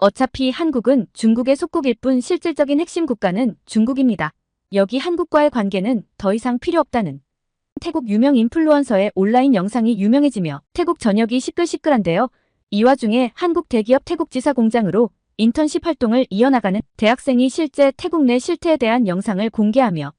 어차피 한국은 중국의 속국일 뿐 실질적인 핵심 국가는 중국입니다. 여기 한국과의 관계는 더 이상 필요 없다는 태국 유명 인플루언서의 온라인 영상이 유명해지며 태국 전역이 시끌시끌한데요. 이 와중에 한국 대기업 태국지사 공장으로 인턴십 활동을 이어나가는 대학생이 실제 태국 내 실태에 대한 영상을 공개하며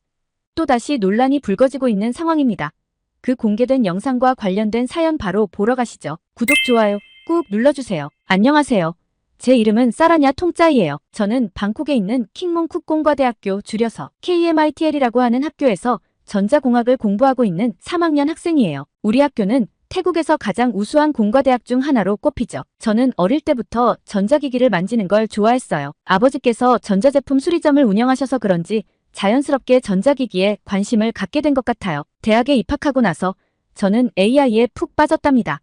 또다시 논란이 불거지고 있는 상황입니다. 그 공개된 영상과 관련된 사연 바로 보러 가시죠. 구독, 좋아요 꾹 눌러주세요. 안녕하세요. 제 이름은 사라냐 통짜이예요. 저는 방콕에 있는 킹몽쿡 공과대학교 줄여서 KMITL이라고 하는 학교에서 전자공학을 공부하고 있는 3학년 학생이에요. 우리 학교는 태국에서 가장 우수한 공과대학 중 하나로 꼽히죠. 저는 어릴 때부터 전자기기를 만지는 걸 좋아했어요. 아버지께서 전자제품 수리점을 운영하셔서 그런지 자연스럽게 전자기기에 관심을 갖게 된 것 같아요. 대학에 입학하고 나서 저는 AI에 푹 빠졌답니다.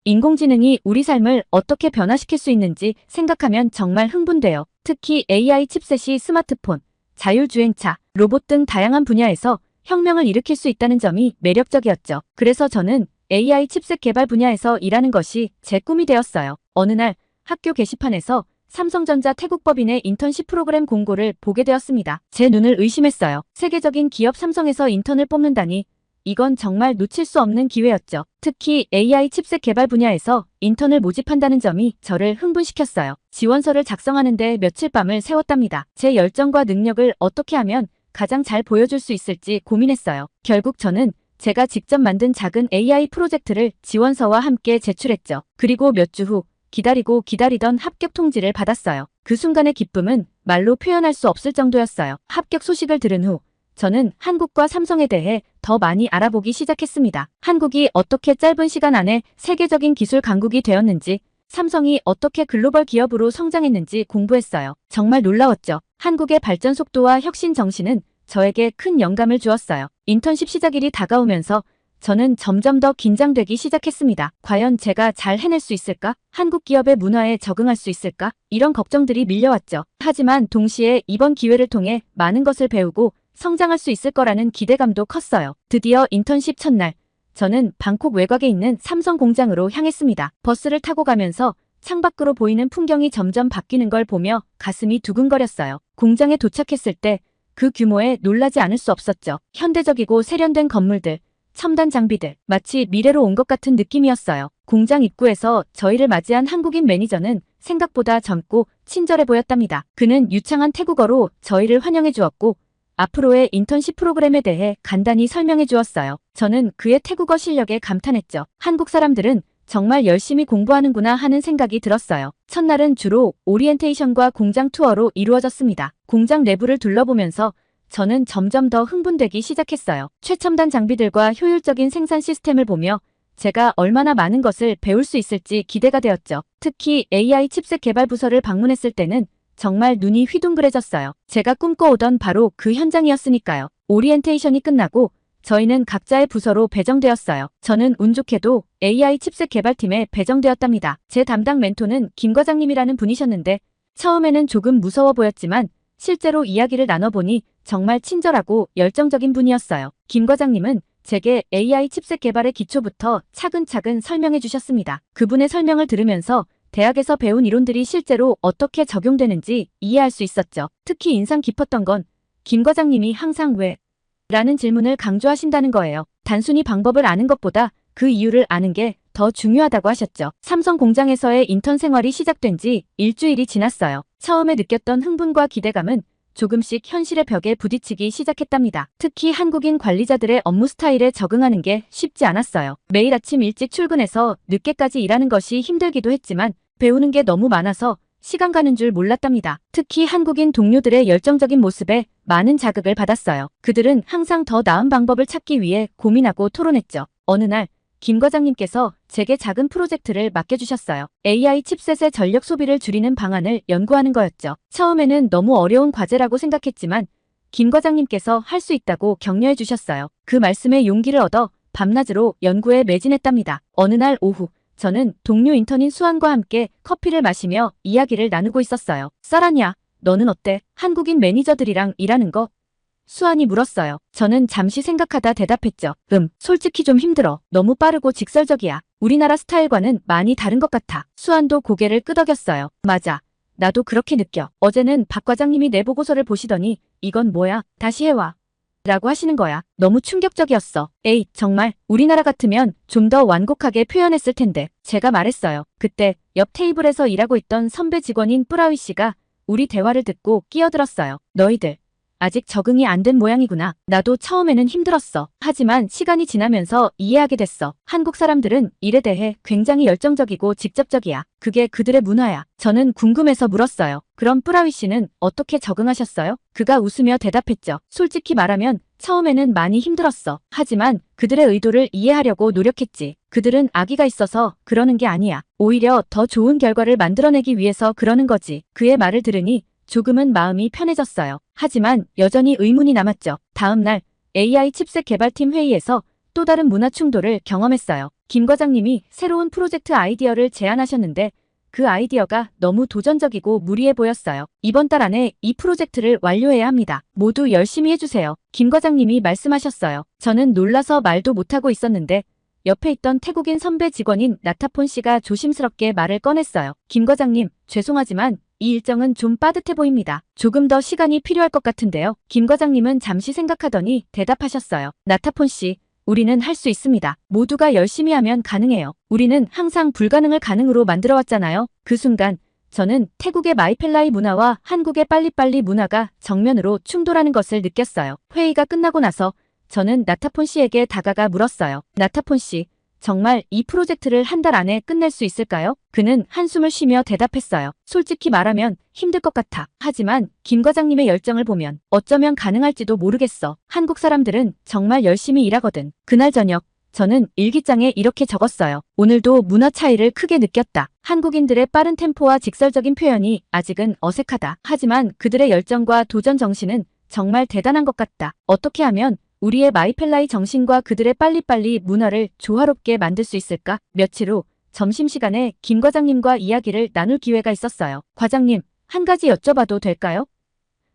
인공지능이 우리 삶을 어떻게 변화시킬 수 있는지 생각하면 정말 흥분돼요. 특히 AI 칩셋이 스마트폰, 자율주행차, 로봇 등 다양한 분야에서 혁명을 일으킬 수 있다는 점이 매력적이었죠. 그래서 저는 AI 칩셋 개발 분야에서 일하는 것이 제 꿈이 되었어요. 어느 날 학교 게시판에서 삼성전자 태국법인의 인턴십 프로그램 공고를 보게 되었습니다. 제 눈을 의심했어요. 세계적인 기업 삼성에서 인턴을 뽑는다니 이건 정말 놓칠 수 없는 기회였죠. 특히 AI 칩셋 개발 분야에서 인턴을 모집한다는 점이 저를 흥분시켰어요. 지원서를 작성하는데 며칠 밤을 새웠답니다. 제 열정과 능력을 어떻게 하면 가장 잘 보여줄 수 있을지 고민했어요. 결국 저는 제가 직접 만든 작은 AI 프로젝트를 지원서와 함께 제출했죠. 그리고 몇 주 후 기다리고 기다리던 합격 통지를 받았어요. 그 순간의 기쁨은 말로 표현할 수 없을 정도였어요. 합격 소식을 들은 후 저는 한국과 삼성에 대해 더 많이 알아보기 시작했습니다. 한국이 어떻게 짧은 시간 안에 세계적인 기술 강국이 되었는지, 삼성이 어떻게 글로벌 기업으로 성장했는지 공부했어요. 정말 놀라웠죠. 한국의 발전 속도와 혁신 정신은 저에게 큰 영감을 주었어요. 인턴십 시작일이 다가오면서 저는 점점 더 긴장되기 시작했습니다. 과연 제가 잘 해낼 수 있을까? 한국 기업의 문화에 적응할 수 있을까? 이런 걱정들이 밀려왔죠. 하지만 동시에 이번 기회를 통해 많은 것을 배우고 성장할 수 있을 거라는 기대감도 컸어요. 드디어 인턴십 첫날, 저는 방콕 외곽에 있는 삼성 공장으로 향했습니다. 버스를 타고 가면서 창밖으로 보이는 풍경이 점점 바뀌는 걸 보며 가슴이 두근거렸어요. 공장에 도착했을 때 그 규모에 놀라지 않을 수 없었죠. 현대적이고 세련된 건물들, 첨단 장비들, 마치 미래로 온 것 같은 느낌이었어요. 공장 입구에서 저희를 맞이한 한국인 매니저는 생각보다 젊고 친절해 보였답니다. 그는 유창한 태국어로 저희를 환영해 주었고 앞으로의 인턴십 프로그램에 대해 간단히 설명해 주었어요. 저는 그의 태국어 실력에 감탄했죠. 한국 사람들은 정말 열심히 공부하는구나 하는 생각이 들었어요. 첫날은 주로 오리엔테이션과 공장 투어로 이루어졌습니다. 공장 내부를 둘러보면서 저는 점점 더 흥분되기 시작했어요. 최첨단 장비들과 효율적인 생산 시스템을 보며 제가 얼마나 많은 것을 배울 수 있을지 기대가 되었죠. 특히 AI 칩셋 개발 부서를 방문했을 때는 정말 눈이 휘둥그레졌어요. 제가 꿈꿔오던 바로 그 현장이었으니까요. 오리엔테이션이 끝나고 저희는 각자의 부서로 배정되었어요. 저는 운 좋게도 AI 칩셋 개발팀에 배정되었답니다. 제 담당 멘토는 김 과장님이라는 분이셨는데 처음에는 조금 무서워 보였지만 실제로 이야기를 나눠보니 정말 친절하고 열정적인 분이었어요. 김 과장님은 제게 AI 칩셋 개발의 기초부터 차근차근 설명해 주셨습니다. 그분의 설명을 들으면서 대학에서 배운 이론들이 실제로 어떻게 적용되는지 이해할 수 있었죠. 특히 인상 깊었던 건 김 과장님이 항상 왜? 라는 질문을 강조하신다는 거예요. 단순히 방법을 아는 것보다 그 이유를 아는 게 더 중요하다고 하셨죠. 삼성 공장에서의 인턴 생활이 시작된 지 일주일이 지났어요. 처음에 느꼈던 흥분과 기대감은 조금씩 현실의 벽에 부딪히기 시작했답니다. 특히 한국인 관리자들의 업무 스타일에 적응하는 게 쉽지 않았어요. 매일 아침 일찍 출근해서 늦게까지 일하는 것이 힘들기도 했지만 배우는 게 너무 많아서 시간 가는 줄 몰랐답니다. 특히 한국인 동료들의 열정적인 모습에 많은 자극을 받았어요. 그들은 항상 더 나은 방법을 찾기 위해 고민하고 토론했죠. 어느 날 김 과장님께서 제게 작은 프로젝트를 맡겨주셨어요. AI 칩셋의 전력 소비를 줄이는 방안을 연구하는 거였죠. 처음에는 너무 어려운 과제라고 생각했지만 김 과장님께서 할 수 있다고 격려해 주셨어요. 그 말씀에 용기를 얻어 밤낮으로 연구에 매진했답니다. 어느 날 오후 저는 동료 인턴인 수환과 함께 커피를 마시며 이야기를 나누고 있었어요. 사라냐, 너는 어때? 한국인 매니저들이랑 일하는 거? 수환이 물었어요. 저는 잠시 생각하다 대답했죠. 솔직히 좀 힘들어. 너무 빠르고 직설적이야. 우리나라 스타일과는 많이 다른 것 같아. 수환도 고개를 끄덕였어요. 맞아. 나도 그렇게 느껴. 어제는 박 과장님이 내 보고서를 보시더니 이건 뭐야? 다시 해와. 라고 하시는 거야. 너무 충격적이었어. 에이, 정말 우리나라 같으면 좀 더 완곡하게 표현했을 텐데. 제가 말했어요. 그때 옆 테이블에서 일하고 있던 선배 직원인 뿌라위 씨가 우리 대화를 듣고 끼어들었어요. 너희들 아직 적응이 안 된 모양이구나. 나도 처음에는 힘들었어. 하지만 시간이 지나면서 이해하게 됐어. 한국 사람들은 일에 대해 굉장히 열정적이고 직접적이야. 그게 그들의 문화야. 저는 궁금해서 물었어요. 그럼 뿌라위 씨는 어떻게 적응하셨어요? 그가 웃으며 대답했죠. 솔직히 말하면 처음에는 많이 힘들었어. 하지만 그들의 의도를 이해하려고 노력했지. 그들은 악의가 있어서 그러는 게 아니야. 오히려 더 좋은 결과를 만들어내기 위해서 그러는 거지. 그의 말을 들으니 조금은 마음이 편해졌어요. 하지만 여전히 의문이 남았죠. 다음 날 AI 칩셋 개발팀 회의에서 또 다른 문화 충돌을 경험했어요. 김 과장님이 새로운 프로젝트 아이디어를 제안하셨는데 그 아이디어가 너무 도전적이고 무리해 보였어요. 이번 달 안에 이 프로젝트를 완료해야 합니다. 모두 열심히 해주세요. 김 과장님이 말씀하셨어요. 저는 놀라서 말도 못하고 있었는데 옆에 있던 태국인 선배 직원인 나타폰 씨가 조심스럽게 말을 꺼냈어요. 김 과장님, 죄송하지만 이 일정은 좀 빠듯해 보입니다. 조금 더 시간이 필요할 것 같은데요. 김 과장님은 잠시 생각하더니 대답하셨어요. 나타폰 씨, 우리는 할 수 있습니다. 모두가 열심히 하면 가능해요. 우리는 항상 불가능을 가능으로 만들어왔잖아요. 그 순간 저는 태국의 마이펠라이 문화와 한국의 빨리빨리 문화가 정면으로 충돌하는 것을 느꼈어요. 회의가 끝나고 나서 저는 나타폰 씨에게 다가가 물었어요. 나타폰 씨, 정말 이 프로젝트를 한 달 안에 끝낼 수 있을까요? 그는 한숨을 쉬며 대답했어요. 솔직히 말하면 힘들 것 같아. 하지만 김 과장님의 열정을 보면 어쩌면 가능할지도 모르겠어. 한국 사람들은 정말 열심히 일하거든. 그날 저녁 저는 일기장에 이렇게 적었어요. 오늘도 문화 차이를 크게 느꼈다. 한국인들의 빠른 템포와 직설적인 표현이 아직은 어색하다. 하지만 그들의 열정과 도전 정신은 정말 대단한 것 같다. 어떻게 하면 우리의 마이펠라이 정신과 그들의 빨리빨리 문화를 조화롭게 만들 수 있을까? 며칠 후 점심시간에 김 과장님과 이야기를 나눌 기회가 있었어요. 과장님, 한 가지 여쭤봐도 될까요?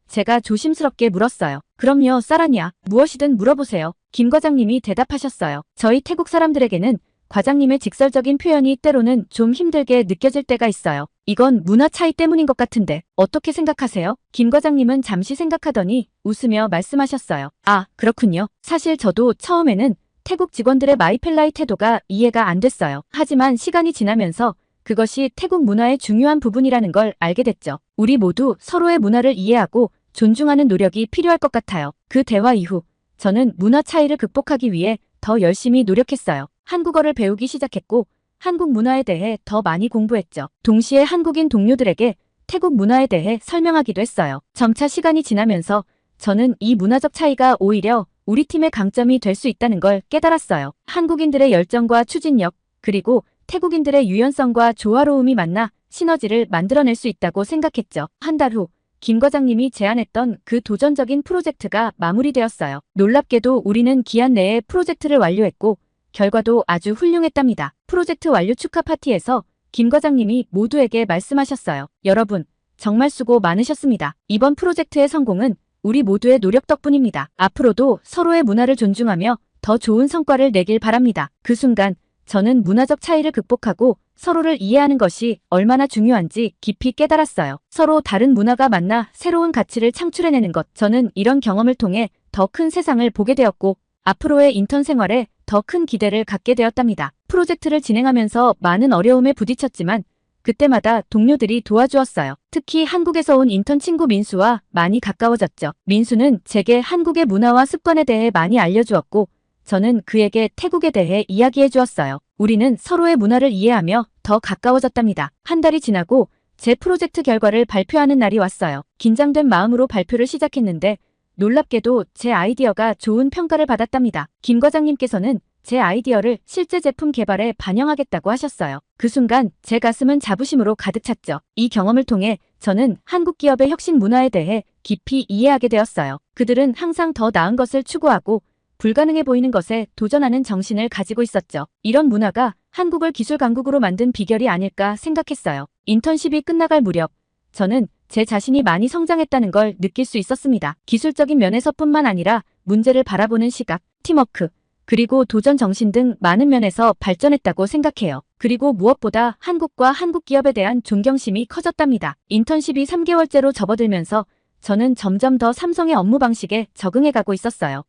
제가 조심스럽게 물었어요. 그럼요, 사라냐. 무엇이든 물어보세요. 김 과장님이 대답하셨어요. 저희 태국 사람들에게는 과장님의 직설적인 표현이 때로는 좀 힘들게 느껴질 때가 있어요. 이건 문화 차이 때문인 것 같은데 어떻게 생각하세요? 김 과장님은 잠시 생각하더니 웃으며 말씀하셨어요. 아, 그렇군요. 사실 저도 처음에는 태국 직원들의 마이펠라이 태도가 이해가 안 됐어요. 하지만 시간이 지나면서 그것이 태국 문화의 중요한 부분이라는 걸 알게 됐죠. 우리 모두 서로의 문화를 이해하고 존중하는 노력이 필요할 것 같아요. 그 대화 이후 저는 문화 차이를 극복하기 위해 더 열심히 노력했어요. 한국어를 배우기 시작했고 한국 문화에 대해 더 많이 공부했죠. 동시에 한국인 동료들에게 태국 문화에 대해 설명하기도 했어요. 점차 시간이 지나면서 저는 이 문화적 차이가 오히려 우리 팀의 강점이 될 수 있다는 걸 깨달았어요. 한국인들의 열정과 추진력, 그리고 태국인들의 유연성과 조화로움이 만나 시너지를 만들어낼 수 있다고 생각했죠. 한 달 후 김 과장님이 제안했던 그 도전적인 프로젝트가 마무리되었어요. 놀랍게도 우리는 기한 내에 프로젝트를 완료했고 결과도 아주 훌륭했답니다. 프로젝트 완료 축하 파티에서 김 과장님이 모두에게 말씀하셨어요. 여러분, 정말 수고 많으셨습니다. 이번 프로젝트의 성공은 우리 모두의 노력 덕분입니다. 앞으로도 서로의 문화를 존중하며 더 좋은 성과를 내길 바랍니다. 그 순간 저는 문화적 차이를 극복하고 서로를 이해하는 것이 얼마나 중요한지 깊이 깨달았어요. 서로 다른 문화가 만나 새로운 가치를 창출해내는 것. 저는 이런 경험을 통해 더 큰 세상을 보게 되었고 앞으로의 인턴 생활에 더 큰 기대를 갖게 되었답니다. 프로젝트를 진행하면서 많은 어려움에 부딪혔지만 그때마다 동료들이 도와주었어요. 특히 한국에서 온 인턴 친구 민수와 많이 가까워졌죠. 민수는 제게 한국의 문화와 습관에 대해 많이 알려주었고 저는 그에게 태국에 대해 이야기해 주었어요. 우리는 서로의 문화를 이해하며 더 가까워졌답니다. 한 달이 지나고 제 프로젝트 결과를 발표하는 날이 왔어요. 긴장된 마음으로 발표를 시작했는데 놀랍게도 제 아이디어가 좋은 평가를 받았답니다. 김 과장님께서는 제 아이디어를 실제 제품 개발에 반영하겠다고 하셨어요. 그 순간 제 가슴은 자부심으로 가득 찼죠. 이 경험을 통해 저는 한국 기업의 혁신 문화에 대해 깊이 이해하게 되었어요. 그들은 항상 더 나은 것을 추구하고 불가능해 보이는 것에 도전하는 정신을 가지고 있었죠. 이런 문화가 한국을 기술 강국으로 만든 비결이 아닐까 생각했어요. 인턴십이 끝나갈 무렵 저는 제 자신이 많이 성장했다는 걸 느낄 수 있었습니다. 기술적인 면에서뿐만 아니라 문제를 바라보는 시각, 팀워크, 그리고 도전 정신 등 많은 면에서 발전했다고 생각해요. 그리고 무엇보다 한국과 한국 기업에 대한 존경심이 커졌답니다. 인턴십이 3개월째로 접어들면서 저는 점점 더 삼성의 업무 방식에 적응해가고 있었어요.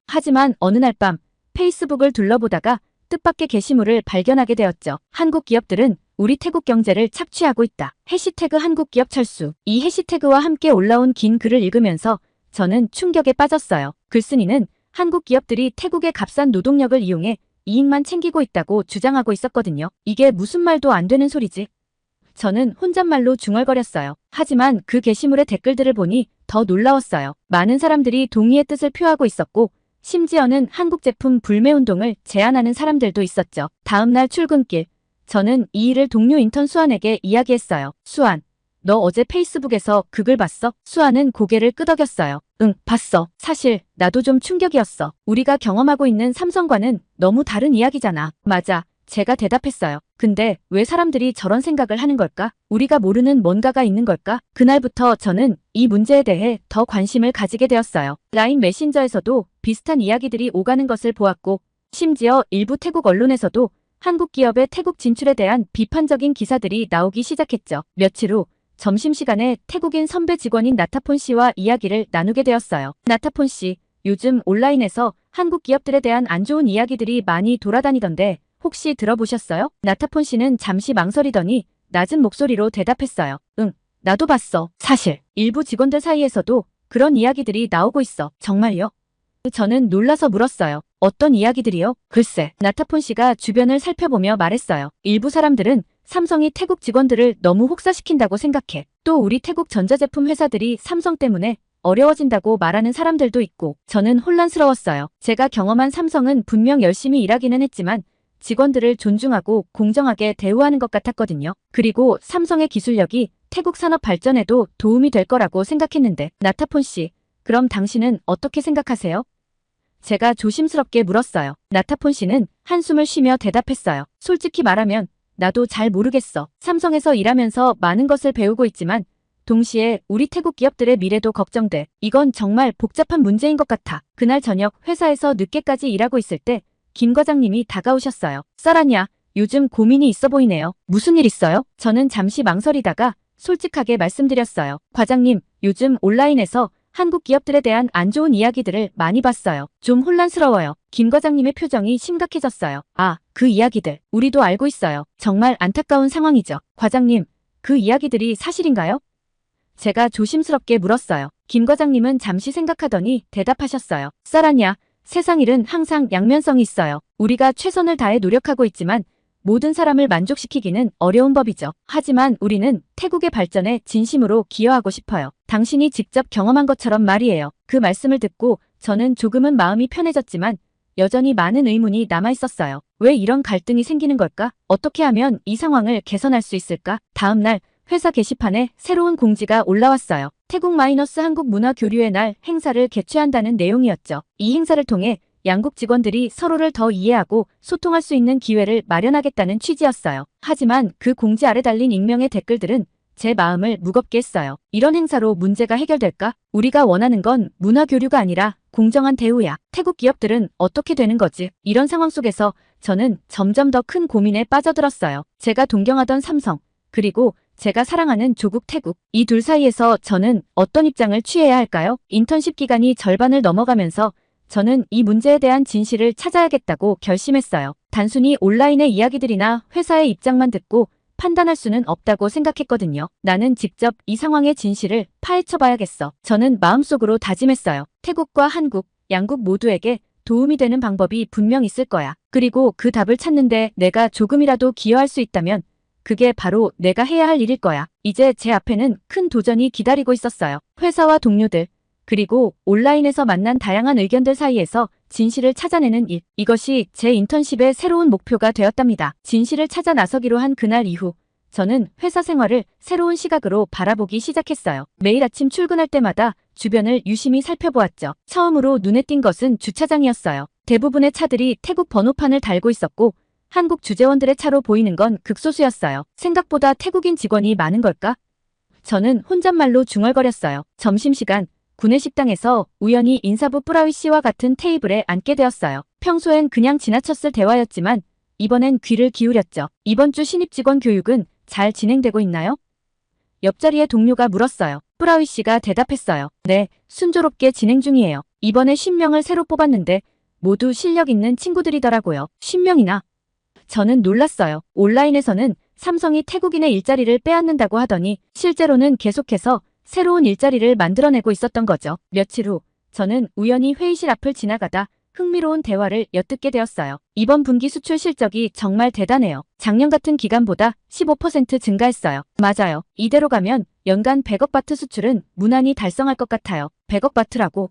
하지만 어느 날 밤 페이스북을 둘러보다가 뜻밖의 게시물을 발견하게 되었죠. 한국 기업들은 우리 태국 경제를 착취하고 있다. 해시태그 한국기업 철수. 이 해시태그와 함께 올라온 긴 글을 읽으면서 저는 충격에 빠졌어요. 글쓴이는 한국 기업들이 태국의 값싼 노동력을 이용해 이익만 챙기고 있다고 주장하고 있었거든요. 이게 무슨 말도 안 되는 소리지. 저는 혼잣말로 중얼거렸어요. 하지만 그 게시물의 댓글들을 보니 더 놀라웠어요. 많은 사람들이 동의의 뜻을 표하고 있었고 심지어는 한국 제품 불매운동을 제안하는 사람들도 있었죠. 다음날 출근길 저는 이 일을 동료 인턴 수환에게 이야기했어요. 수환, 너 어제 페이스북에서 그 글 봤어? 수환은 고개를 끄덕였어요. 응, 봤어. 사실 나도 좀 충격이었어. 우리가 경험하고 있는 삼성과는 너무 다른 이야기잖아. 맞아. 제가 대답했어요. 근데 왜 사람들이 저런 생각을 하는 걸까? 우리가 모르는 뭔가가 있는 걸까? 그날부터 저는 이 문제에 대해 더 관심을 가지게 되었어요. 라인 메신저에서도 비슷한 이야기들이 오가는 것을 보았고 심지어 일부 태국 언론에서도 한국 기업의 태국 진출에 대한 비판적인 기사들이 나오기 시작했죠. 며칠 후 점심시간에 태국인 선배 직원인 나타폰 씨와 이야기를 나누게 되었어요. 나타폰 씨, 요즘 온라인에서 한국 기업들에 대한 안 좋은 이야기들이 많이 돌아다니던데 혹시 들어보셨어요? 나타폰 씨는 잠시 망설이더니 낮은 목소리로 대답했어요. 응, 나도 봤어. 사실 일부 직원들 사이에서도 그런 이야기들이 나오고 있어. 정말요? 저는 놀라서 물었어요. 어떤 이야기들이요? 글쎄, 나타폰 씨가 주변을 살펴보며 말했어요. 일부 사람들은 삼성이 태국 직원들을 너무 혹사시킨다고 생각해. 또 우리 태국 전자제품 회사들이 삼성 때문에 어려워진다고 말하는 사람들도 있고 저는 혼란스러웠어요. 제가 경험한 삼성은 분명 열심히 일하기는 했지만 직원들을 존중하고 공정하게 대우하는 것 같았거든요. 그리고 삼성의 기술력이 태국 산업 발전에도 도움이 될 거라고 생각했는데 나타폰 씨, 그럼 당신은 어떻게 생각하세요? 제가 조심스럽게 물었어요. 나타폰 씨는 한숨을 쉬며 대답했어요. 솔직히 말하면 나도 잘 모르겠어. 삼성에서 일하면서 많은 것을 배우고 있지만 동시에 우리 태국 기업들의 미래도 걱정돼. 이건 정말 복잡한 문제인 것 같아. 그날 저녁 회사에서 늦게까지 일하고 있을 때 김 과장님이 다가오셨어요. 쌀아냐, 요즘 고민이 있어 보이네요. 무슨 일 있어요? 저는 잠시 망설이다가 솔직하게 말씀드렸어요. 과장님, 요즘 온라인에서 한국 기업들에 대한 안 좋은 이야기들을 많이 봤어요. 좀 혼란스러워요. 김 과장님의 표정이 심각해졌어요. 아, 그 이야기들. 우리도 알고 있어요. 정말 안타까운 상황이죠. 과장님, 그 이야기들이 사실인가요? 제가 조심스럽게 물었어요. 김 과장님은 잠시 생각하더니 대답하셨어요. 쌀아냐, 세상 일은 항상 양면성이 있어요. 우리가 최선을 다해 노력하고 있지만 모든 사람을 만족시키기는 어려운 법이죠. 하지만 우리는 태국의 발전에 진심으로 기여하고 싶어요. 당신이 직접 경험한 것처럼 말이에요. 그 말씀을 듣고 저는 조금은 마음이 편해졌지만 여전히 많은 의문이 남아있었어요. 왜 이런 갈등이 생기는 걸까? 어떻게 하면 이 상황을 개선할 수 있을까? 다음 날 회사 게시판에 새로운 공지가 올라왔어요. 태국 마이너스 한국 문화 교류의 날 행사를 개최한다는 내용이었죠. 이 행사를 통해 양국 직원들이 서로를 더 이해하고 소통할 수 있는 기회를 마련하겠다는 취지였어요. 하지만 그 공지 아래 달린 익명의 댓글들은 제 마음을 무겁게 했어요. 이런 행사로 문제가 해결될까? 우리가 원하는 건 문화 교류가 아니라 공정한 대우야. 태국 기업들은 어떻게 되는 거지? 이런 상황 속에서 저는 점점 더 큰 고민에 빠져들었어요. 제가 동경하던 삼성, 그리고 제가 사랑하는 조국 태국, 이 둘 사이에서 저는 어떤 입장을 취해야 할까요? 인턴십 기간이 절반을 넘어가면서 저는 이 문제에 대한 진실을 찾아야겠다고 결심했어요. 단순히 온라인의 이야기들이나 회사의 입장만 듣고 판단할 수는 없다고 생각했거든요. 나는 직접 이 상황의 진실을 파헤쳐봐야겠어. 저는 마음속으로 다짐했어요. 태국과 한국, 양국 모두에게 도움이 되는 방법이 분명 있을 거야. 그리고 그 답을 찾는데 내가 조금이라도 기여할 수 있다면 그게 바로 내가 해야 할 일일 거야. 이제 제 앞에는 큰 도전이 기다리고 있었어요. 회사와 동료들, 그리고 온라인에서 만난 다양한 의견들 사이에서 진실을 찾아내는 일. 이것이 제 인턴십의 새로운 목표가 되었답니다. 진실을 찾아 나서기로 한 그날 이후 저는 회사 생활을 새로운 시각으로 바라보기 시작했어요. 매일 아침 출근할 때마다 주변을 유심히 살펴보았죠. 처음으로 눈에 띈 것은 주차장이었어요. 대부분의 차들이 태국 번호판을 달고 있었고 한국 주재원들의 차로 보이는 건 극소수였어요. 생각보다 태국인 직원이 많은 걸까? 저는 혼잣말로 중얼거렸어요. 점심시간 구내식당에서 우연히 인사부 뿌라위 씨와 같은 테이블에 앉게 되었어요. 평소엔 그냥 지나쳤을 대화였지만 이번엔 귀를 기울였죠. 이번 주 신입 직원 교육은 잘 진행되고 있나요? 옆자리의 동료가 물었어요. 뿌라위 씨가 대답했어요. 네, 순조롭게 진행 중이에요. 이번에 50명을 새로 뽑았는데 모두 실력 있는 친구들이더라고요. 50명이나. 저는 놀랐어요. 온라인에서는 삼성이 태국인의 일자리를 빼앗는다고 하더니 실제로는 계속해서 새로운 일자리를 만들어내고 있었던 거죠. 며칠 후 저는 우연히 회의실 앞을 지나가다 흥미로운 대화를 엿듣게 되었어요. 이번 분기 수출 실적이 정말 대단해요. 작년 같은 기간보다 15% 증가했어요. 맞아요. 이대로 가면 연간 100억 바트 수출은 무난히 달성할 것 같아요. 100억 바트라고?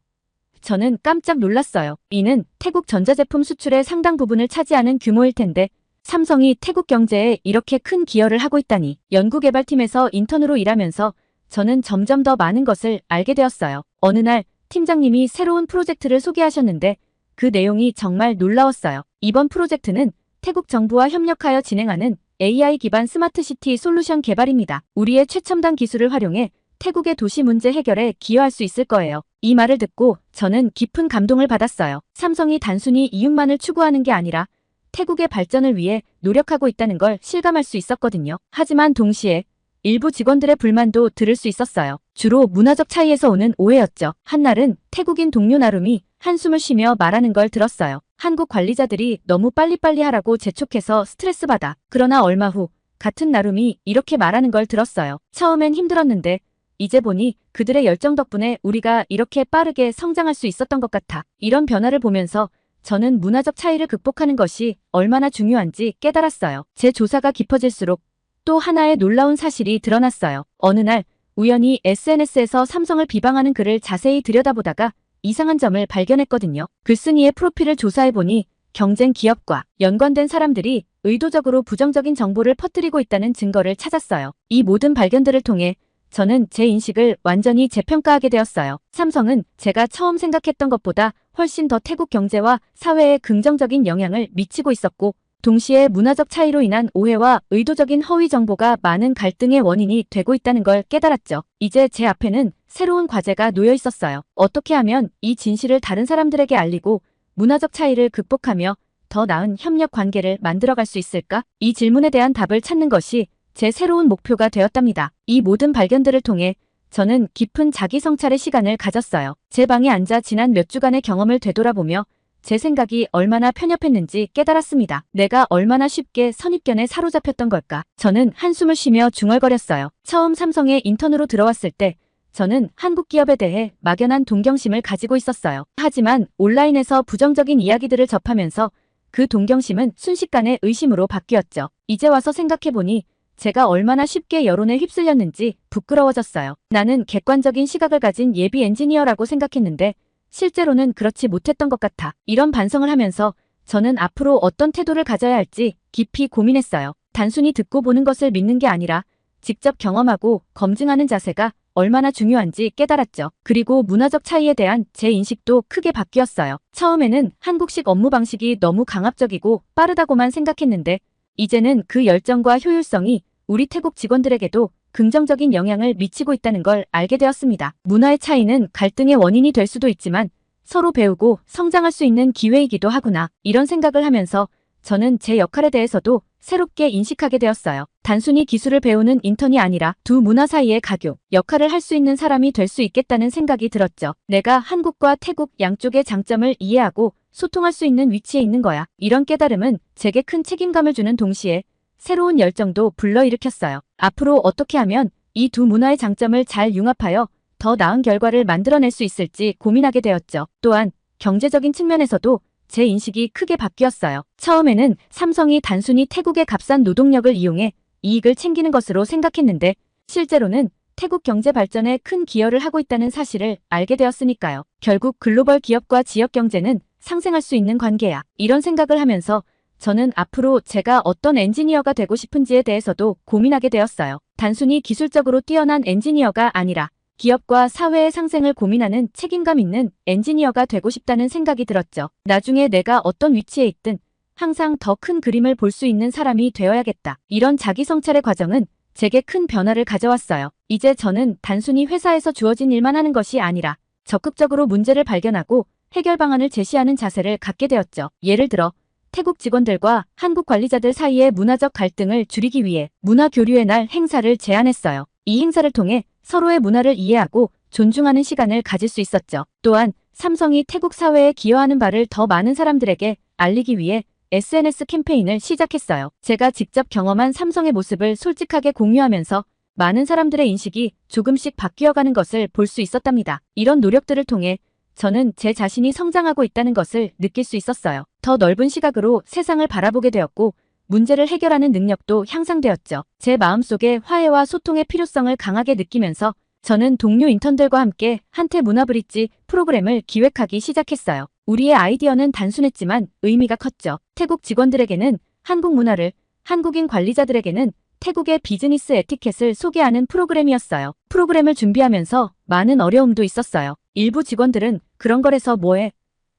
저는 깜짝 놀랐어요. 이는 태국 전자제품 수출의 상당 부분을 차지하는 규모일 텐데 삼성이 태국 경제에 이렇게 큰 기여를 하고 있다니. 연구개발팀에서 인턴으로 일하면서 저는 점점 더 많은 것을 알게 되었어요. 어느 날 팀장님이 새로운 프로젝트를 소개하셨는데 그 내용이 정말 놀라웠어요. 이번 프로젝트는 태국 정부와 협력하여 진행하는 AI 기반 스마트시티 솔루션 개발입니다. 우리의 최첨단 기술을 활용해 태국의 도시 문제 해결에 기여할 수 있을 거예요. 이 말을 듣고 저는 깊은 감동을 받았어요. 삼성이 단순히 이윤만을 추구하는 게 아니라 태국의 발전을 위해 노력하고 있다는 걸 실감할 수 있었거든요. 하지만 동시에 일부 직원들의 불만도 들을 수 있었어요. 주로 문화적 차이에서 오는 오해였죠. 한날은 태국인 동료 나룸이 한숨을 쉬며 말하는 걸 들었어요. 한국 관리자들이 너무 빨리빨리 하라고 재촉해서 스트레스 받아. 그러나 얼마 후 같은 나룸이 이렇게 말하는 걸 들었어요. 처음엔 힘들었는데 이제 보니 그들의 열정 덕분에 우리가 이렇게 빠르게 성장할 수 있었던 것 같아. 이런 변화를 보면서 저는 문화적 차이를 극복하는 것이 얼마나 중요한지 깨달았어요. 제 조사가 깊어질수록 또 하나의 놀라운 사실이 드러났어요. 어느 날 우연히 SNS에서 삼성을 비방하는 글을 자세히 들여다보다가 이상한 점을 발견했거든요. 글쓴이의 프로필을 조사해보니 경쟁 기업과 연관된 사람들이 의도적으로 부정적인 정보를 퍼뜨리고 있다는 증거를 찾았어요. 이 모든 발견들을 통해 저는 제 인식을 완전히 재평가하게 되었어요. 삼성은 제가 처음 생각했던 것보다 훨씬 더 태국 경제와 사회에 긍정적인 영향을 미치고 있었고 동시에 문화적 차이로 인한 오해와 의도적인 허위 정보가 많은 갈등의 원인이 되고 있다는 걸 깨달았죠. 이제 제 앞에는 새로운 과제가 놓여 있었어요. 어떻게 하면 이 진실을 다른 사람들에게 알리고 문화적 차이를 극복하며 더 나은 협력 관계를 만들어갈 수 있을까? 이 질문에 대한 답을 찾는 것이 제 새로운 목표가 되었답니다. 이 모든 발견들을 통해 저는 깊은 자기 성찰의 시간을 가졌어요. 제 방에 앉아 지난 몇 주간의 경험을 되돌아보며 제 생각이 얼마나 편협했는지 깨달았습니다. 내가 얼마나 쉽게 선입견에 사로잡혔던 걸까? 저는 한숨을 쉬며 중얼거렸어요. 처음 삼성에 인턴으로 들어왔을 때 저는 한국 기업에 대해 막연한 동경심을 가지고 있었어요. 하지만 온라인에서 부정적인 이야기들을 접하면서 그 동경심은 순식간에 의심으로 바뀌었죠. 이제 와서 생각해보니 제가 얼마나 쉽게 여론에 휩쓸렸는지 부끄러워졌어요. 나는 객관적인 시각을 가진 예비 엔지니어라고 생각했는데 실제로는 그렇지 못했던 것 같아. 이런 반성을 하면서 저는 앞으로 어떤 태도를 가져야 할지 깊이 고민했어요. 단순히 듣고 보는 것을 믿는 게 아니라 직접 경험하고 검증하는 자세가 얼마나 중요한지 깨달았죠. 그리고 문화적 차이에 대한 제 인식도 크게 바뀌었어요. 처음에는 한국식 업무 방식이 너무 강압적이고 빠르다고만 생각했는데 이제는 그 열정과 효율성이 우리 태국 직원들에게도 긍정적인 영향을 미치고 있다는 걸 알게 되었습니다. 문화의 차이는 갈등의 원인이 될 수도 있지만 서로 배우고 성장할 수 있는 기회이기도 하구나. 이런 생각을 하면서 저는 제 역할에 대해서도 새롭게 인식하게 되었어요. 단순히 기술을 배우는 인턴이 아니라 두 문화 사이의 가교, 역할을 할 수 있는 사람이 될 수 있겠다는 생각이 들었죠. 내가 한국과 태국 양쪽의 장점을 이해하고 소통할 수 있는 위치에 있는 거야. 이런 깨달음은 제게 큰 책임감을 주는 동시에 새로운 열정도 불러일으켰어요. 앞으로 어떻게 하면 이 두 문화의 장점을 잘 융합하여 더 나은 결과를 만들어낼 수 있을지 고민하게 되었죠. 또한 경제적인 측면에서도 제 인식이 크게 바뀌었어요. 처음에는 삼성이 단순히 태국의 값싼 노동력을 이용해 이익을 챙기는 것으로 생각했는데 실제로는 태국 경제 발전에 큰 기여를 하고 있다는 사실을 알게 되었으니까요. 결국 글로벌 기업과 지역 경제는 상생할 수 있는 관계야. 이런 생각을 하면서 저는 앞으로 제가 어떤 엔지니어가 되고 싶은지에 대해서도 고민하게 되었어요. 단순히 기술적으로 뛰어난 엔지니어가 아니라 기업과 사회의 상생을 고민하는 책임감 있는 엔지니어가 되고 싶다는 생각이 들었죠. 나중에 내가 어떤 위치에 있든 항상 더 큰 그림을 볼 수 있는 사람이 되어야겠다. 이런 자기 성찰의 과정은 제게 큰 변화를 가져왔어요. 이제 저는 단순히 회사에서 주어진 일만 하는 것이 아니라 적극적으로 문제를 발견하고 해결 방안을 제시하는 자세를 갖게 되었죠. 예를 들어 태국 직원들과 한국 관리자들 사이의 문화적 갈등을 줄이기 위해 문화교류의 날 행사를 제안했어요. 이 행사를 통해 서로의 문화를 이해하고 존중하는 시간을 가질 수 있었죠. 또한 삼성이 태국 사회에 기여하는 바를 더 많은 사람들에게 알리기 위해 SNS 캠페인을 시작했어요. 제가 직접 경험한 삼성의 모습을 솔직하게 공유하면서 많은 사람들의 인식이 조금씩 바뀌어가는 것을 볼 수 있었답니다. 이런 노력들을 통해 저는 제 자신이 성장하고 있다는 것을 느낄 수 있었어요. 더 넓은 시각으로 세상을 바라보게 되었고 문제를 해결하는 능력도 향상되었죠. 제 마음속에 화해와 소통의 필요성을 강하게 느끼면서 저는 동료 인턴들과 함께 한태 문화브릿지 프로그램을 기획하기 시작했어요. 우리의 아이디어는 단순했지만 의미가 컸죠. 태국 직원들에게는 한국 문화를, 한국인 관리자들에게는 태국의 비즈니스 에티켓을 소개하는 프로그램이었어요. 프로그램을 준비하면서 많은 어려움도 있었어요. 일부 직원들은 그런 거래서 뭐해?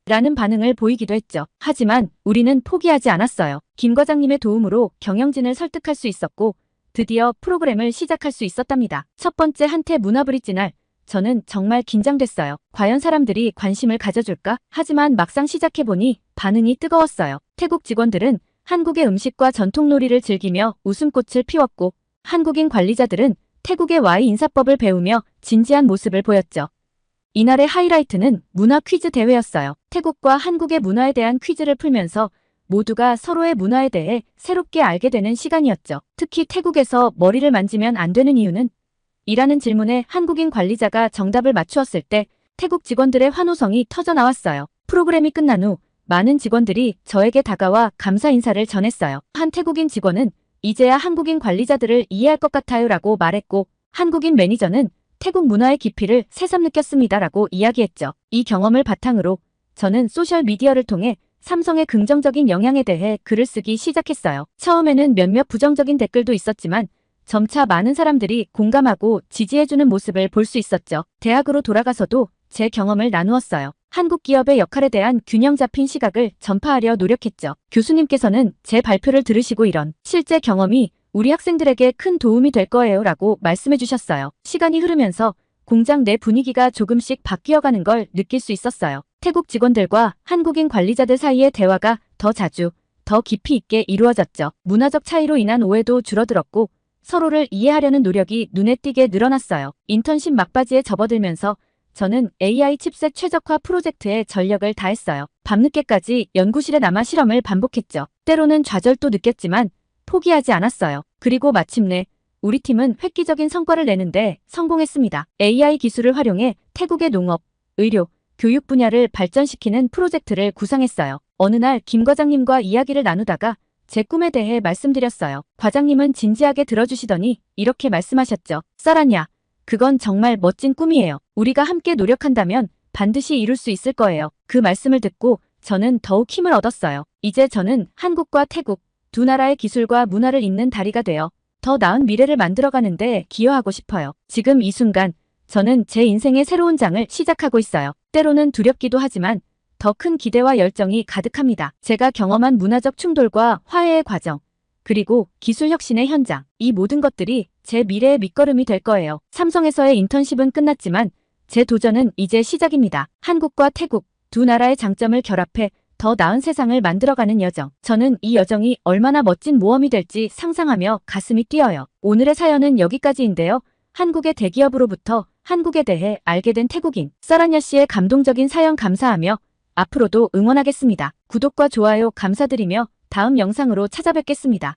라는 반응을 보이기도 했죠. 하지만 우리는 포기하지 않았어요. 김 과장님의 도움으로 경영진을 설득할 수 있었고 드디어 프로그램을 시작할 수 있었답니다. 첫 번째 한태 문화브릿지 날, 저는 정말 긴장됐어요. 과연 사람들이 관심을 가져줄까? 하지만 막상 시작해보니 반응이 뜨거웠어요. 태국 직원들은 한국의 음식과 전통놀이를 즐기며 웃음꽃을 피웠고 한국인 관리자들은 태국의 와이 인사법을 배우며 진지한 모습을 보였죠. 이날의 하이라이트는 문화 퀴즈 대회였어요. 태국과 한국의 문화에 대한 퀴즈를 풀면서 모두가 서로의 문화에 대해 새롭게 알게 되는 시간이었죠. 특히 태국에서 머리를 만지면 안 되는 이유는? 이라는 질문에 한국인 관리자가 정답을 맞추었을 때 태국 직원들의 환호성이 터져나왔어요. 프로그램이 끝난 후 많은 직원들이 저에게 다가와 감사 인사를 전했어요. 한 태국인 직원은 이제야 한국인 관리자들을 이해할 것 같아요 라고 말했고 한국인 매니저는 태국 문화의 깊이를 새삼 느꼈습니다 라고 이야기했죠. 이 경험을 바탕으로 저는 소셜미디어를 통해 삼성의 긍정적인 영향에 대해 글을 쓰기 시작했어요. 처음에는 몇몇 부정적인 댓글도 있었지만 점차 많은 사람들이 공감하고 지지해주는 모습을 볼 수 있었죠. 대학으로 돌아가서도 제 경험을 나누었어요. 한국 기업의 역할에 대한 균형 잡힌 시각을 전파하려 노력했죠. 교수님께서는 제 발표를 들으시고 이런 실제 경험이 우리 학생들에게 큰 도움이 될 거예요 라고 말씀해 주셨어요. 시간이 흐르면서 공장 내 분위기가 조금씩 바뀌어가는 걸 느낄 수 있었어요. 태국 직원들과 한국인 관리자들 사이의 대화가 더 자주, 더 깊이 있게 이루어졌죠. 문화적 차이로 인한 오해도 줄어들었고 서로를 이해하려는 노력이 눈에 띄게 늘어났어요. 인턴십 막바지에 접어들면서 저는 AI 칩셋 최적화 프로젝트에 전력을 다했어요. 밤늦게까지 연구실에 남아 실험을 반복했죠. 때로는 좌절도 느꼈지만 포기하지 않았어요. 그리고 마침내 우리 팀은 획기적인 성과를 내는데 성공했습니다. AI 기술을 활용해 태국의 농업, 의료, 교육 분야를 발전시키는 프로젝트를 구상했어요. 어느 날 김 과장님과 이야기를 나누다가 제 꿈에 대해 말씀드렸어요. 과장님은 진지하게 들어주시더니 이렇게 말씀하셨죠. 사라냐, 그건 정말 멋진 꿈이에요. 우리가 함께 노력한다면 반드시 이룰 수 있을 거예요. 그 말씀을 듣고 저는 더욱 힘을 얻었어요. 이제 저는 한국과 태국 두 나라의 기술과 문화를 잇는 다리가 되어 더 나은 미래를 만들어가는데 기여하고 싶어요. 지금 이 순간 저는 제 인생의 새로운 장을 시작하고 있어요. 때로는 두렵기도 하지만 더 큰 기대와 열정이 가득합니다. 제가 경험한 문화적 충돌과 화해의 과정, 그리고 기술 혁신의 현장, 이 모든 것들이 제 미래의 밑거름이 될 거예요. 삼성에서의 인턴십은 끝났지만 제 도전은 이제 시작입니다. 한국과 태국 두 나라의 장점을 결합해 더 나은 세상을 만들어가는 여정. 저는 이 여정이 얼마나 멋진 모험이 될지 상상하며 가슴이 뛰어요. 오늘의 사연은 여기까지인데요. 한국의 대기업으로부터 한국에 대해 알게 된 태국인 사라냐 씨의 감동적인 사연 감사하며 앞으로도 응원하겠습니다. 구독과 좋아요 감사드리며 다음 영상으로 찾아뵙겠습니다.